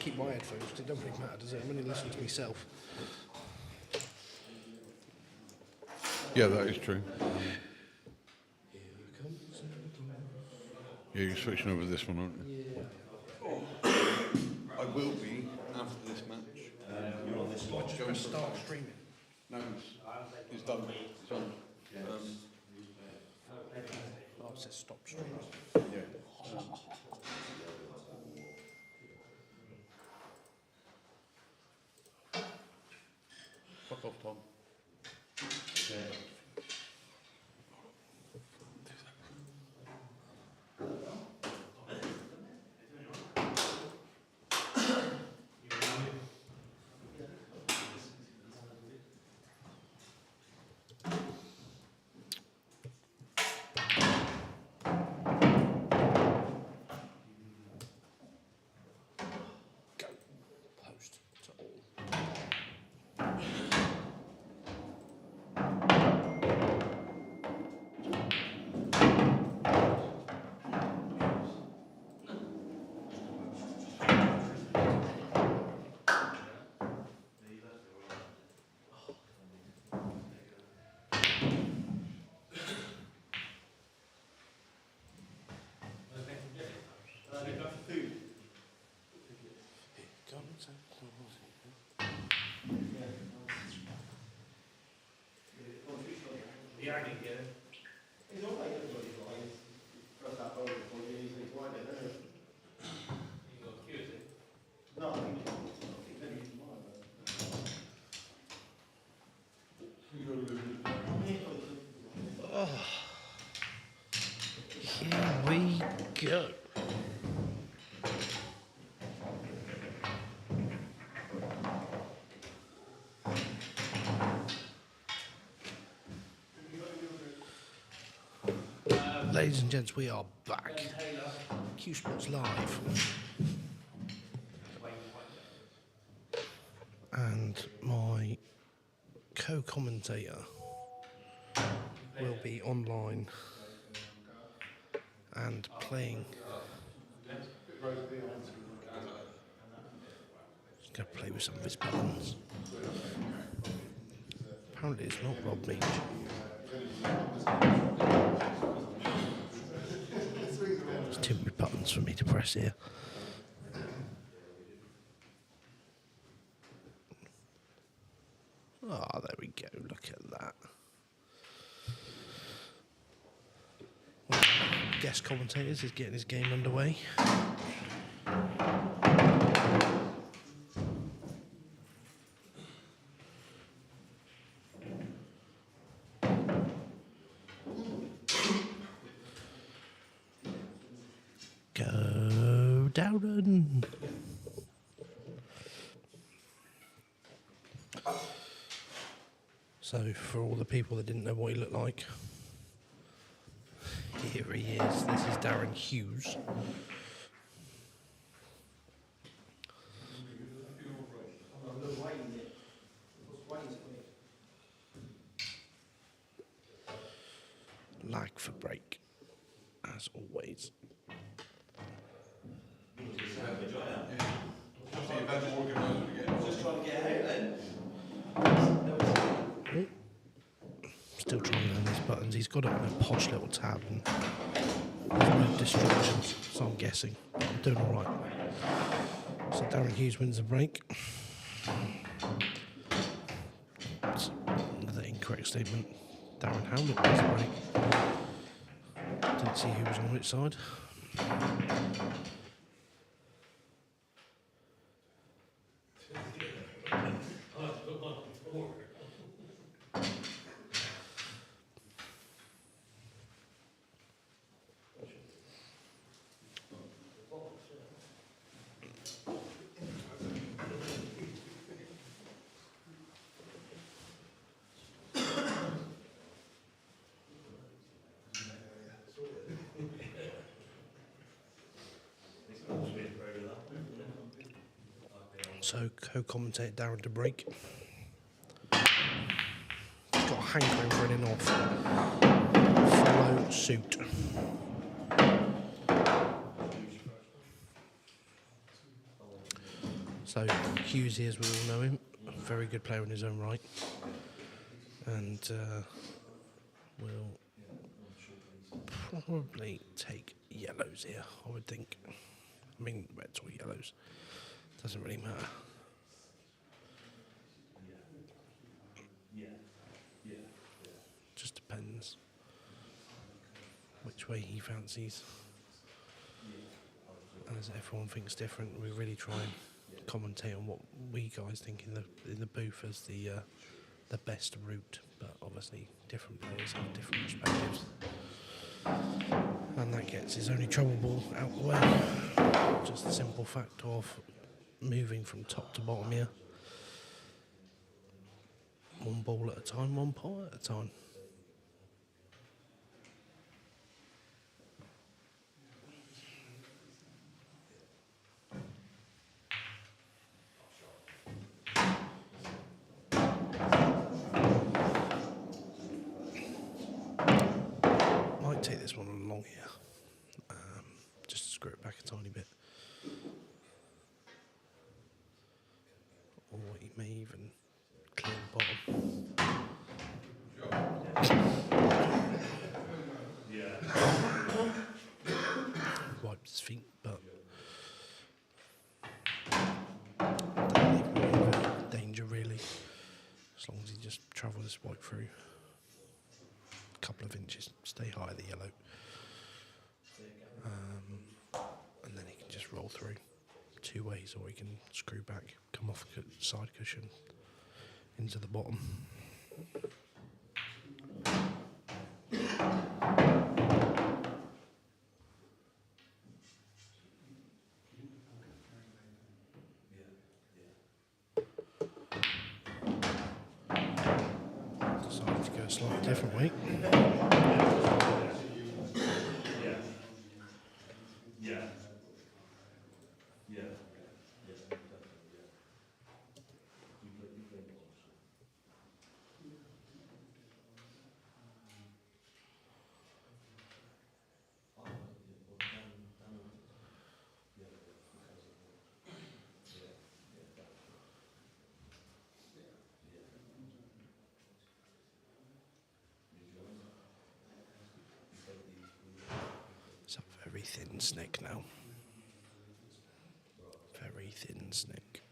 keep my headphones because it doesn't really matter, does it? I'm only listening to myself. Yeah, that is true. Yeah, you're switching over to this one, aren't you? Yeah. I will be after this match. You're on this one. Just start streaming. No, it's done. It's on. Oh, it says stop streaming. Yeah. Fuck off, Tom. Yeah, I didn't get it. It's all like everybody's like, press that button before you easily wind it, isn't it? You got Hughes, eh? No, I think maybe tomorrow. Here we go. Ladies and gents, we are back. Q Sports Live. And my co-commentator will be online and playing. He's going to play with some of his buttons. Apparently it's not Rob Meach. There's too many buttons for me to press here. Ah, there we go. Look at that. One of the guest commentators is getting his game underway. Go, Darren. So, for all the people that didn't know what he looked like, here he is. This is Darren Hughes. Lag for break, as always. Still trying to learn these buttons. He's got it on a posh little tab and there's no distractions, so I'm guessing. But I'm doing alright. So Darren Hughes wins the break. That's another incorrect statement. Darren Howlett wins the break. Didn't see who was on which side. So co-commentate Darren to break. He's got a hankering for an in-off. Follow suit. So Hughes, as we all know him, a very good player in his own right, and will probably take yellows here, I would think. I mean, reds or yellows, doesn't really matter. Just depends which way he fancies. As everyone thinks different, we really try and commentate on what we guys think in the booth as the best route. But obviously, different players have different perspectives, and that gets his only trouble ball out the way. Just the simple fact of moving from top to bottom here. One ball at a time, one pot at a time. Might take this one along here, just to screw it back a tiny bit. Or he may even clear the bottom. Wipes his feet, but don't leave him in any danger really, as long as he just travels this white through a couple of inches, stay high the yellow, and then he can just roll through two ways, or he can screw back, come off the side cushion into the bottom. Decided to go a slightly different way. It's a very thin snake now. Very thin snake.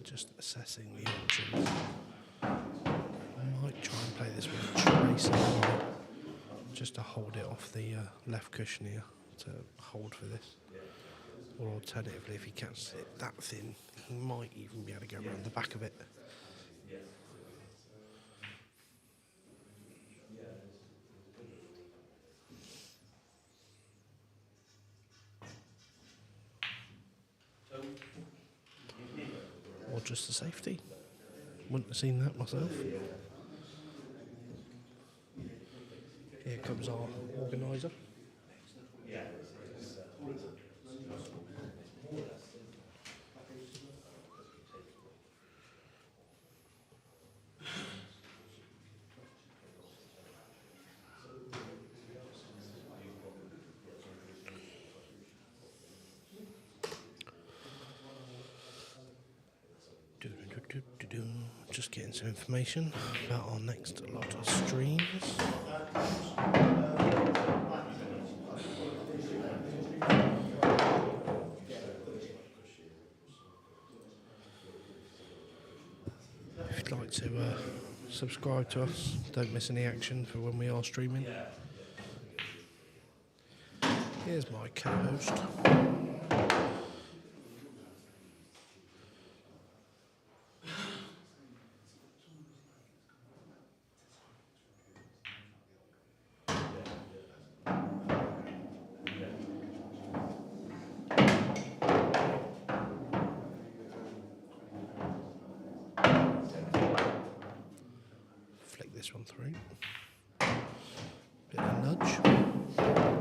Just assessing the options. I might try and play this with a tracer, just to hold it off the left cushion here, to hold for this. Or alternatively, if he catches it that thin, he might even be able to go around the back of it. Or just a safety. Wouldn't have seen that myself. Here comes our organiser. Just getting some information about our next lot of streams. If you'd like to subscribe to us, don't miss any action for when we are streaming. Here's my co-host. This one through. Bit of a nudge.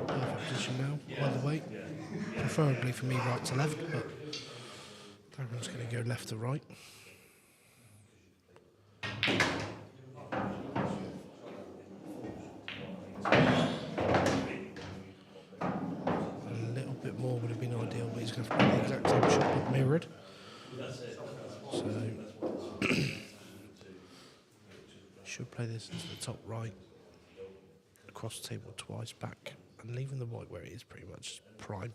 Perfect position now, either way. Preferably for me right to left, but Darren's going to go left to right. A little bit more would have been ideal, but he's going to have to play the exact same shot but mirrored. So should play this into the top right, across the table twice, back, and leaving the white where it is pretty much prime.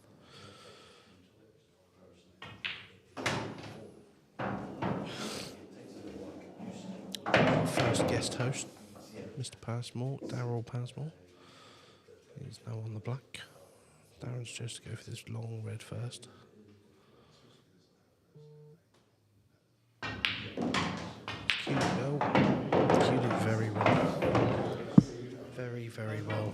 Our first guest host, Mr. Passmore, Darryn Passmore. He's now on the black. Darren's just to go for this long red first. Cued it well. Cued it very well. Very, very well.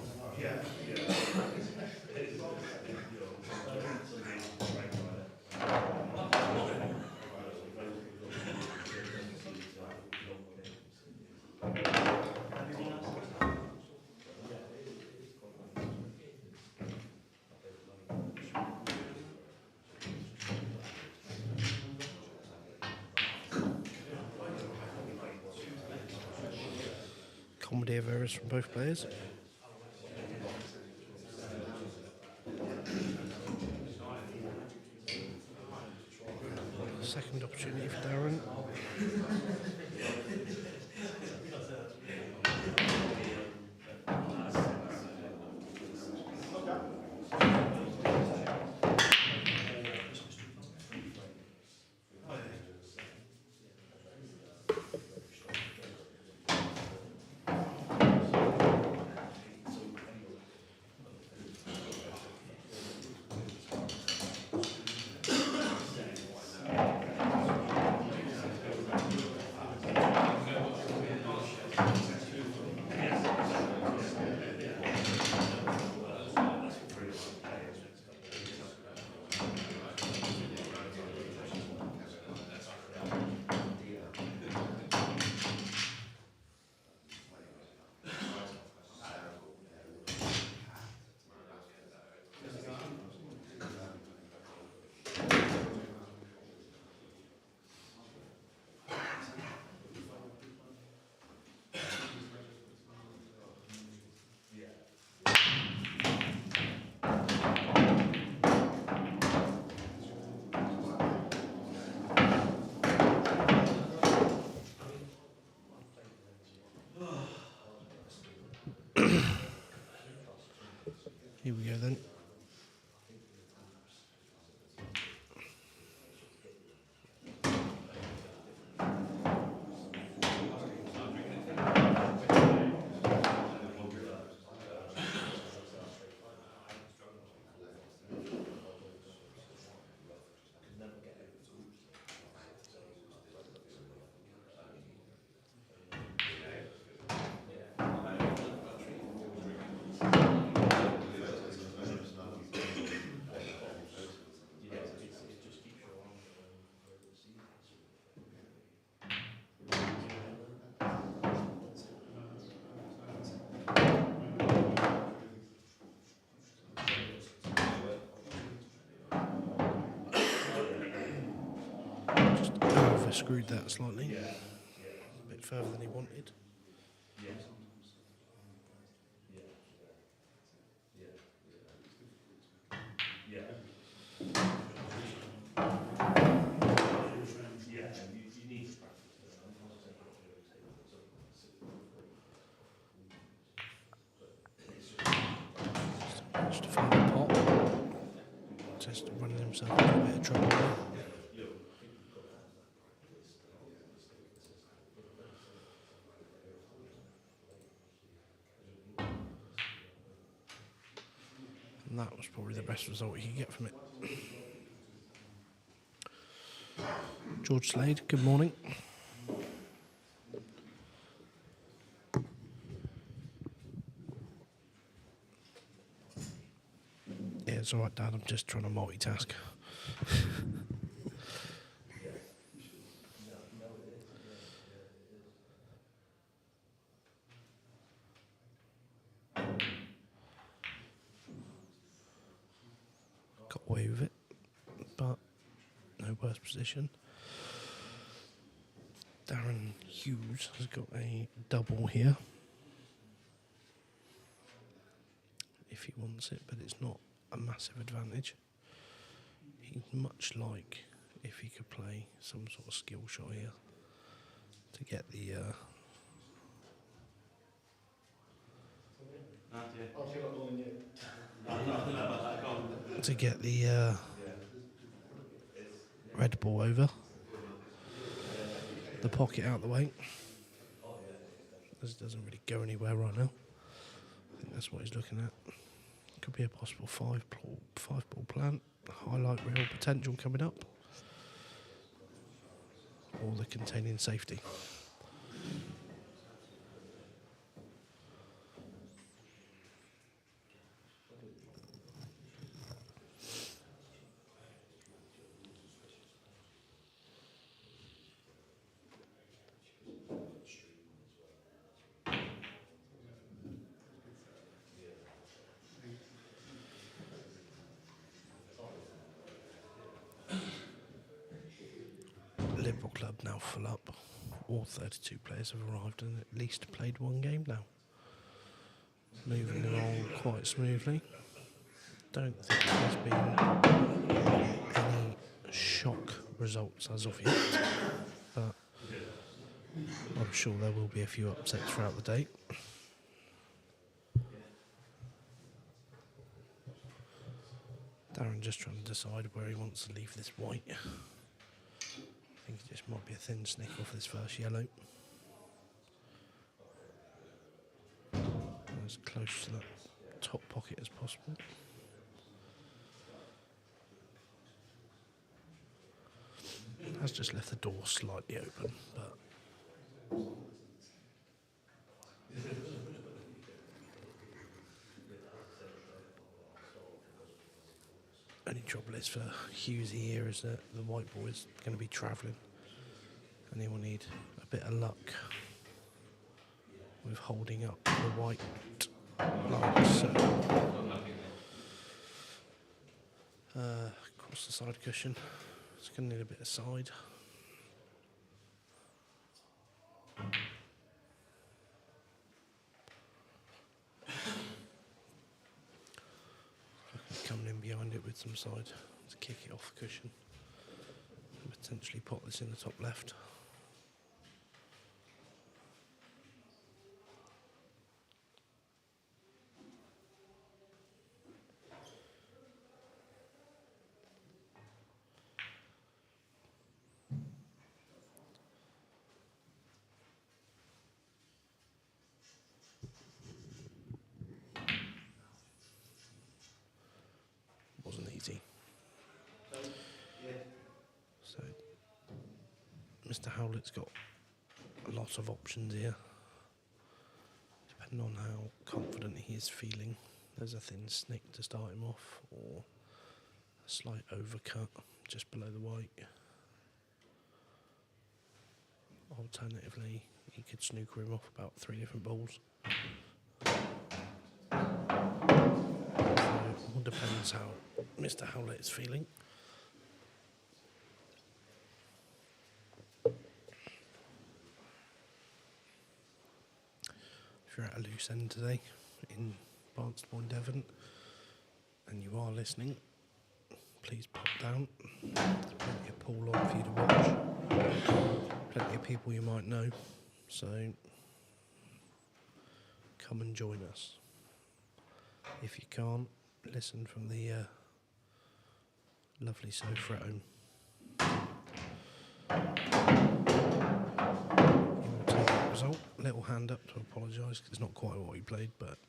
Comedy of errors from both players. Second opportunity for Darren. Here we go then. Screwed that slightly, a bit further than he wanted. Just to find the pot, just running himself into a bit of trouble there. And that was probably the best result you could get from it. George Slade, good morning. Yeah, it's alright, Dad, I'm just trying to multitask. Got away with it, but no worse position. Darren Hughes has got a double here. if he wants it, but it's not a massive advantage. He'd much like if he could play some sort of skill shot here to get the red ball over, the pocket out the way. This doesn't really go anywhere right now. I think that's what he's looking at. Could be a possible five ball plan. Highlight real potential coming up. Or the containing safety. Liverpool club now full up. All 32 players have arrived and at least played one game now. Moving along quite smoothly. Don't think there's been any shock results as of yet, but I'm sure there will be a few upsets throughout the day. Darren just trying to decide where he wants to leave this white. I think it just might be a thin snick off this first yellow. As close to that top pocket as possible. Has just left the door slightly open, but only trouble is for Hughes here is that the white ball is going to be travelling and he will need a bit of luck with holding up the white like so. Across the side cushion, it's going to need a bit of side. Coming in behind it with some side to kick it off the cushion and potentially pop this in the top left. Wasn't easy. So Mr. Howlett's got a lot of options here. Depending on how confident he is feeling, there's a thin snick to start him off, or a slight overcut just below the white. Alternatively, he could snooker him off about 3 different balls. So it all depends how Mr. Howlett is feeling. If you're at a loose end today in Barnstaple and Devon and you are listening, please pop down. There's plenty of pool on for you to watch. Plenty of people you might know, so come and join us. If you can't, listen from the lovely sofa at home. You will take that result. Little hand up to apologise because it's not quite what he played, but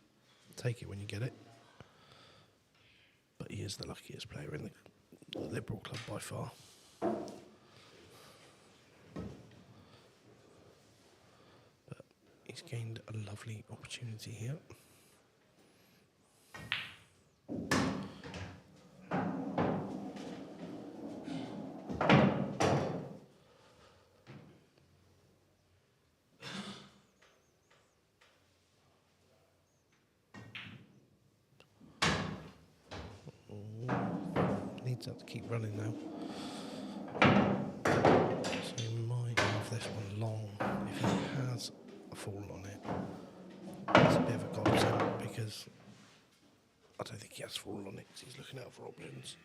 take it when you get it. But he is the luckiest player in the Liberal club by far. But he's gained a lovely opportunity here. Needs that to keep running now. So he might have this one long. If he has a fall on it, it's a bit of a godsend because I don't think he has full on it 'cause he's looking out for options.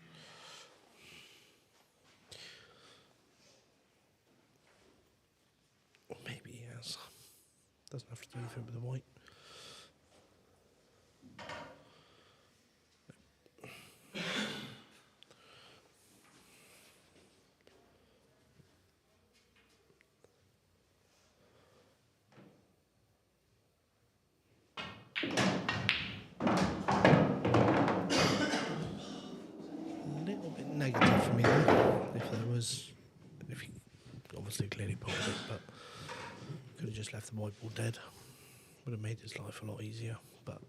Or maybe he has. Doesn't have to do anything with the white. A little bit negative for me there. If he obviously clearly pulled it, but could have just left the white ball dead. Would have made his life a lot easier, but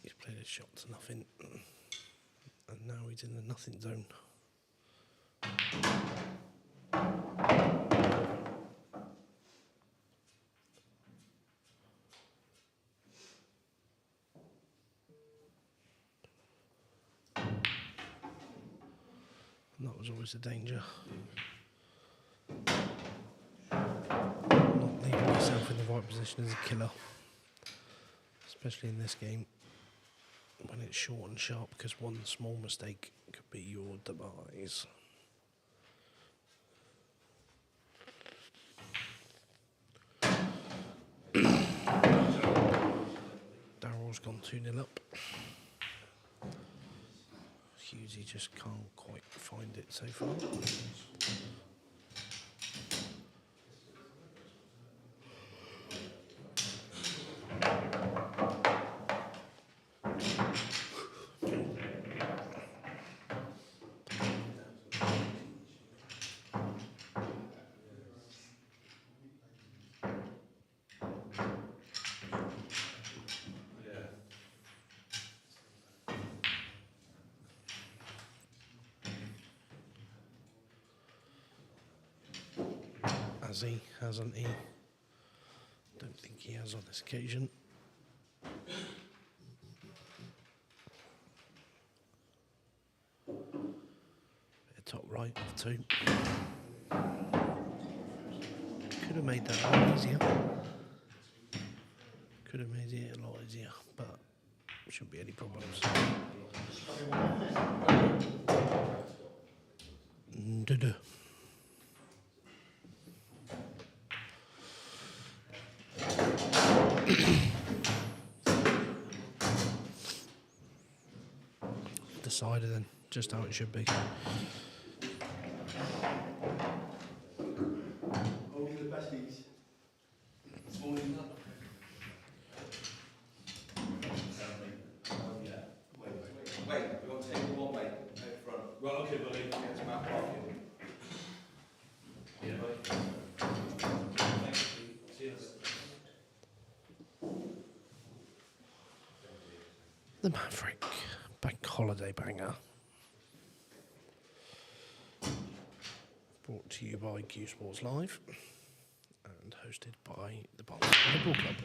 he's played his shot to nothing, and now he's in the nothing zone. And that was always a danger. Not leaving yourself in the right position is a killer. Especially in this game. When it's short and sharp, because one small mistake could be your demise. Darryl's gone 2-0 up. Hughes, he just can't quite find it so far. Has he? Hasn't he? Don't think he has on this occasion. Bit of top right of 2. Could have made that a lot easier. Could have made it a lot easier, but shouldn't be any problems. Duh-duh. Decided then, just how it should be. Only the besties. Only that. Wait, we've got table 1, mate, out front. Right, okay, buddy. Get some out parking. Yeah, buddy. Thanks. See you in a bit. The Maverick bank holiday banger. Brought to you by Q Sports Live and hosted by the Barnstaple Club.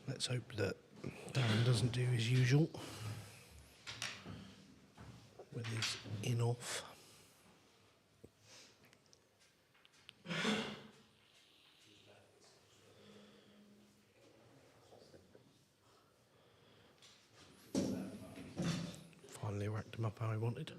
Let's hope that Darren doesn't do his usual with his in-off. Finally racked him up how he wanted.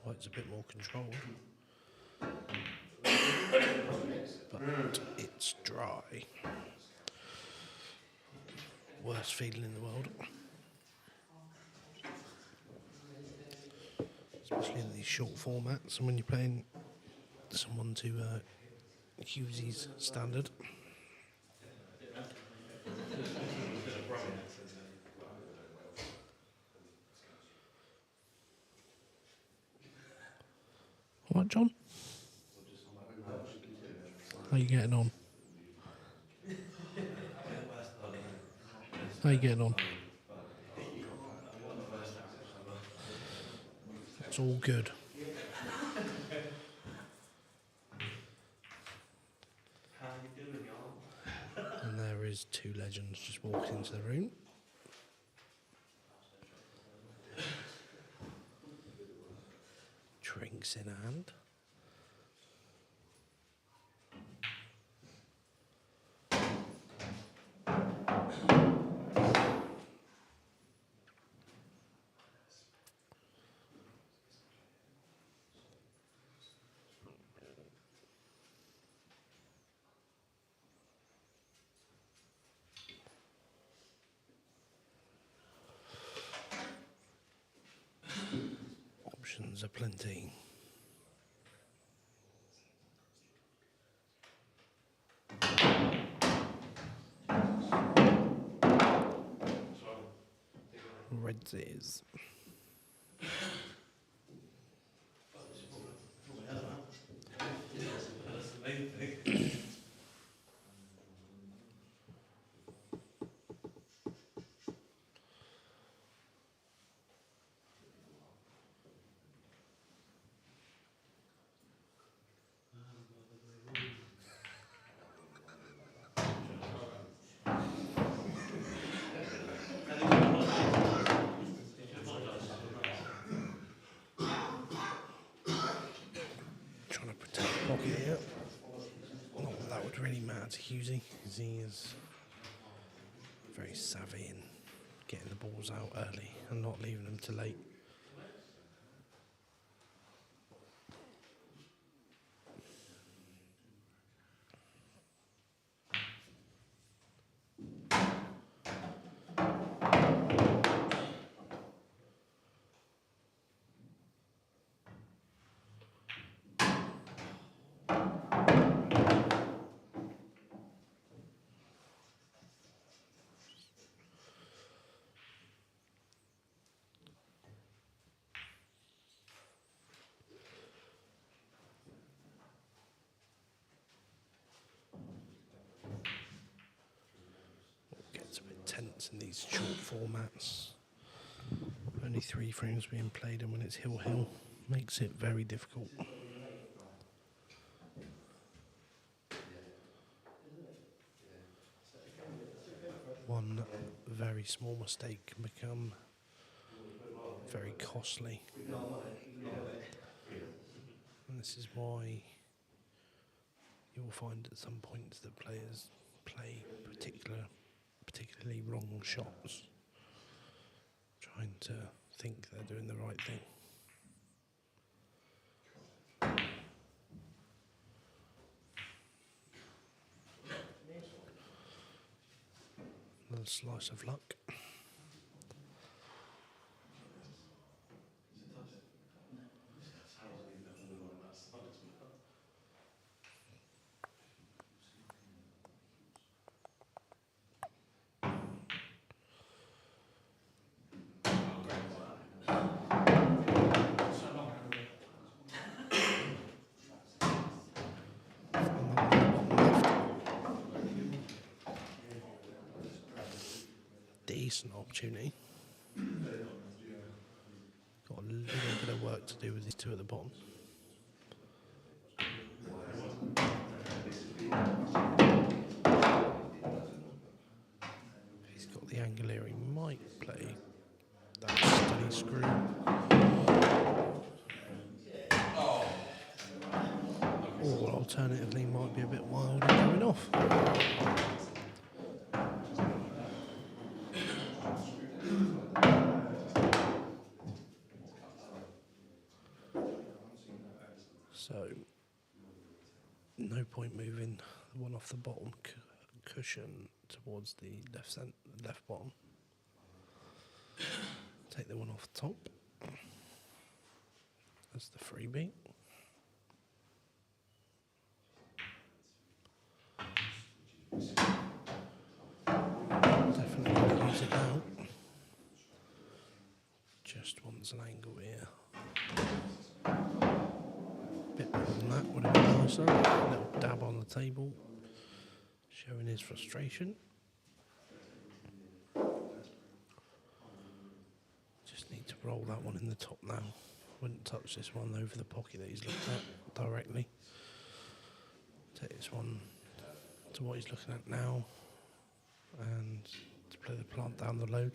White's a bit more controlled. But it's dry. Worst feeling in the world. Especially in these short formats and when you're playing someone to Hughes' standard. All right, John? How are you getting on? How you getting on? It's all good. How you doing, y'all? And there is two legends just walked into the room. Drinks in hand. Options are plenty. Reds is. That's the main thing. Trying to protect the pocket here. Not that that would really matter to Hughesy, because he is very savvy in getting the balls out early and not leaving them too late. Gets a bit tense in these short formats. Only 3 frames being played, and when it's hill makes it very difficult. One very small mistake can become very costly. And this is why you will find at some points that players play particularly wrong shots, trying to think they're doing the right thing. Another slice of luck. Decent opportunity. Got a little bit of work to do with these two at the bottom. He's got the angle here. He might play that steady screw. Or alternatively, might be a bit wild and going off. So, no point moving the one off the bottom cushion towards the left bottom. Take the one off the top. That's the freebie. Definitely going to use it now. Just wants an angle here. Bit more than that would have been nicer. A little dab on the table, showing his frustration. roll that one in the top now. Wouldn't touch this one over the pocket that he's looking at directly. Take this one to what he's looking at now, and to play the plant down the load.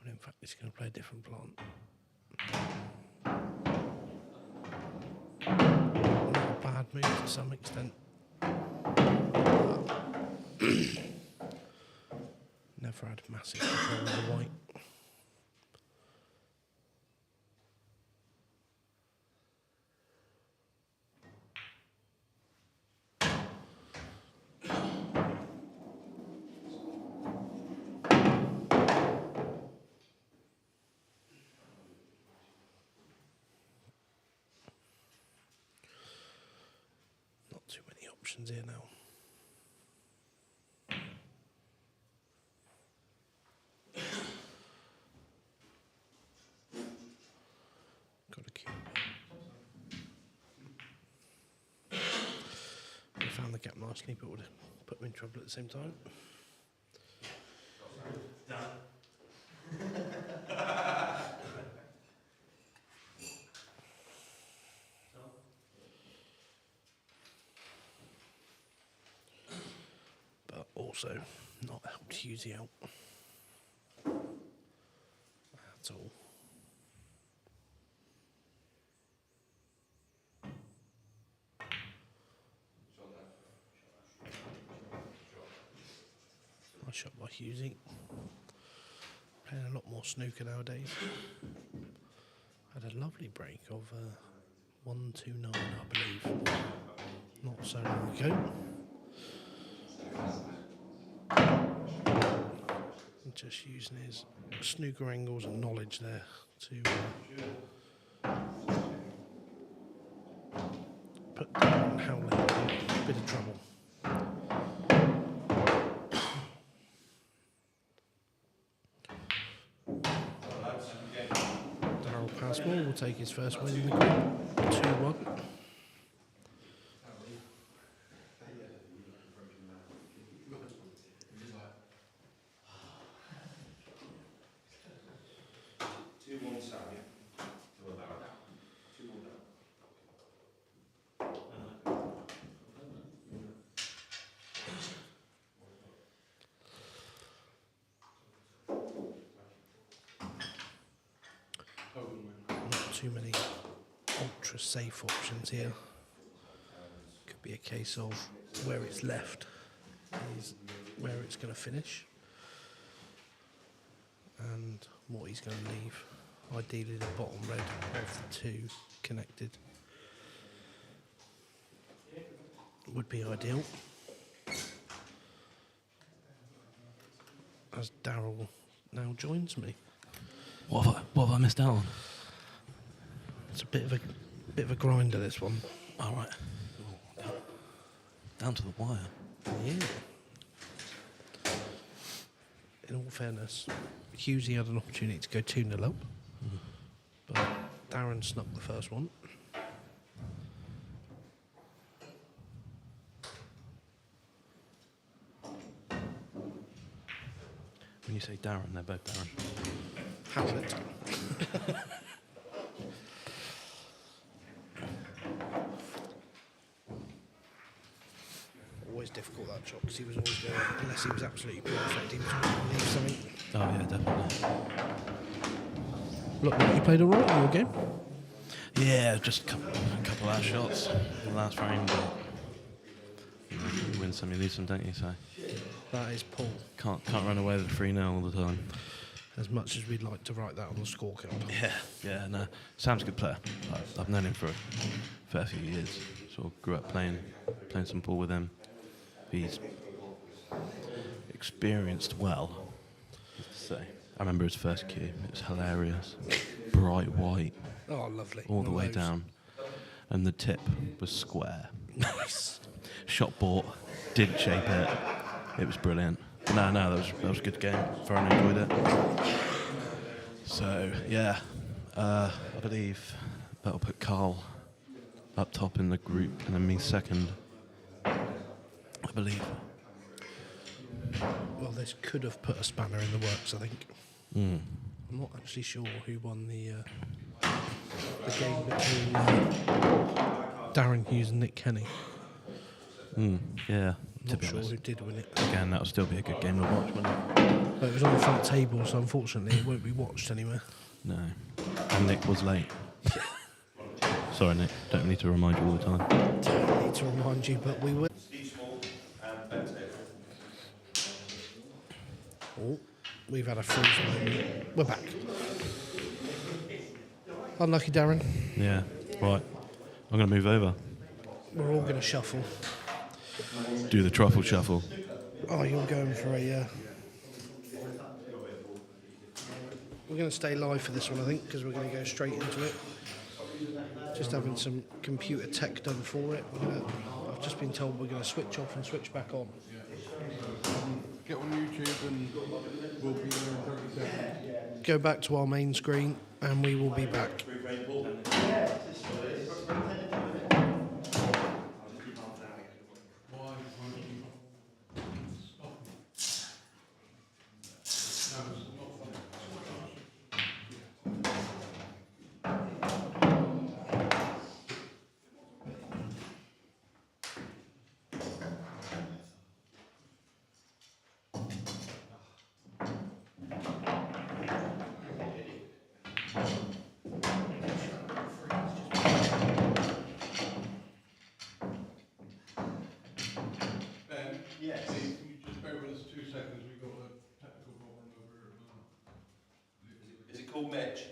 But in fact, he's going to play a different plant. Not a bad move to some extent. Never had massive control of the white. Not too many options here now. Got a cube. I found the gap nicely, but would have put me in trouble at the same time. But also not helped Hughes out at all. Nice shot by Hughesy. Playing a lot more snooker nowadays. Had a lovely break of 129, I believe, not so long ago. And just using his snooker angles and knowledge there to put Darren Howlett in a bit of trouble. Passmore will take his first win in the group, 2-1. Not too many ultra safe options here. Could be a case of where it's left is where it's going to finish, and what he's going to leave. Ideally the bottom red of the two connected would be ideal. As Darryl now joins me. What have I missed out on? It's a bit of a grinder, this one. All right. Down to the wire. Yeah. In all fairness, Hughesy had an opportunity to go 2-0 up, but Darren snuck the first one. When you say Darren, they're both Darren. Howlett. Always difficult, that shot, because he was always going, unless he was absolutely perfect, he was always going to leave something. Oh yeah, definitely. Look, you played all right in your game. Yeah, just a couple of shots in the last frame, but you win some, you lose some, don't you? So That is Paul. can't run away with 3-0 all the time. As much as we'd like to write that on the scorecard. Yeah, no. Sam's a good player. I've known him for a fair few years. Sort of grew up playing some pool with him. He's experienced well, to say. I remember his first cue. It was hilarious. Bright white. Oh, lovely. All the way Those. down. And the tip was square. Nice. Shot bought. Didn't shape it. It was brilliant. No, that was a good game. Thoroughly enjoyed it. So, yeah. I believe that'll put Carl up top in the group and then me second. I believe. Well, this could have put a spanner in the works, I think. Mm. I'm not actually sure who won the game between Darren, Hughes and Nick Kenny. Yeah, I'm to not be sure honest. who did win it. Again, that'll still be a good game to watch, won't it? But it was on the front table, so unfortunately it won't be watched anywhere. No. And Nick was late. Sorry, Nick. Don't need to remind you all the time. Don't need to remind you, but we will. Oh, we've had a freeze moment. We're back. Unlucky, Darren. Yeah. Right. I'm going to move over. We're all going to shuffle. Do the truffle shuffle. Oh, you're going for a... We're going to stay live for this one, I think, because we're going to go straight into it. Just having some computer tech done for it. I've just been told we're going to switch off and switch back on. Get on YouTube and we'll be there in 30 seconds. Go back to our main screen and we will be back. Ben? Yes. Can you just bear with us 2 seconds? We've got a technical problem over here at the moment. Is it called Mitch?